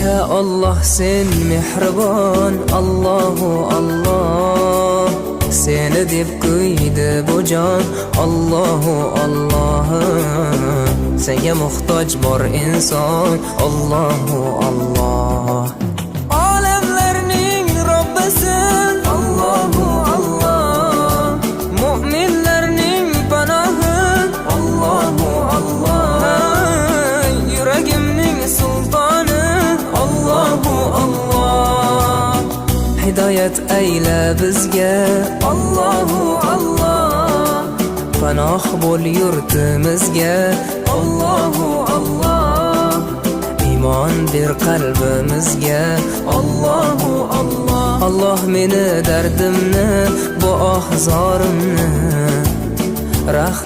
Ya Allah sen mehribon, Allahu Allah. Seni deb kuydi bu jon, Allahu Allah. Senga muhtoj bor inson, Allahu Allah. Olamlarning Robbisin, Allahu Allah. Mu'minlarning panohi, Allahu Allah. Yuragimning sultoni, Allahu Allah. Hidoyat ayla bizga, Allahu Allah. Panoh bo'l yurtimizga, Allahu Allah. Iymon ber qalbimizga, Allahu Allah. Allah meni dardimni, bu ohzorimni